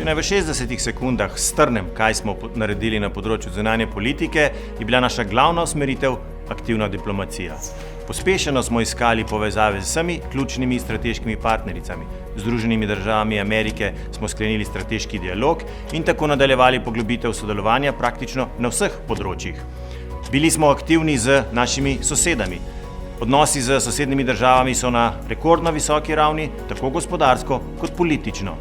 Če naj v 60 sekundah strnem, kaj smo naredili na področju zunanje politike, je bila naša glavna usmeritev aktivna diplomacija. Pospešeno smo iskali povezave z vsemi ključnimi strateškimi partnericami. Z Združenimi državami Amerike smo sklenili strateški dialog in tako nadaljevali poglobitev sodelovanja praktično na vseh področjih. Bili smo aktivni z našimi sosedami. Odnosi z sosednjimi državami so na rekordno visoki ravni, tako gospodarsko kot politično.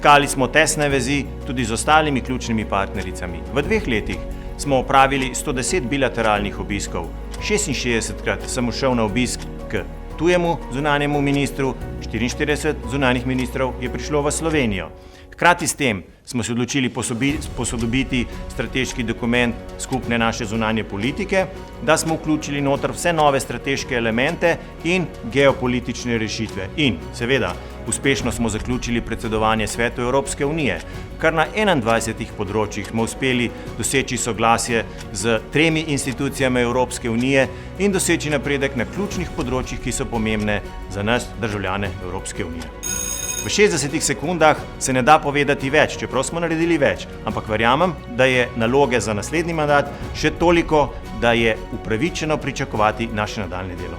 Stkali smo tesne vezi tudi z ostalimi ključnimi partnericami. V 2 letih smo opravili 110 bilateralnih obiskov. 66krat sem šel na obisk k tujemu zunanjemu ministru, 44 zunanjih ministrov je prišlo v Slovenijo. Hkrati s tem smo se odločili posodobiti strateški dokument skupne naše zunanje politike, da smo vključili noter vse nove strateške elemente in geopolitične rešitve. In seveda, uspešno smo zaključili predsedovanje Svetu Evropske unije. Kar na 21 področjih smo uspeli doseči soglasje z 3 institucijami Evropske unije in doseči napredek na ključnih področjih, ki so pomembne za nas, državljane Evropske unije. V 60 sekundah se ne da povedati več, čeprav smo naredili več, ampak verjamem, da je naloge za naslednji mandat še toliko, da je upravičeno pričakovati naše nadaljnje delo.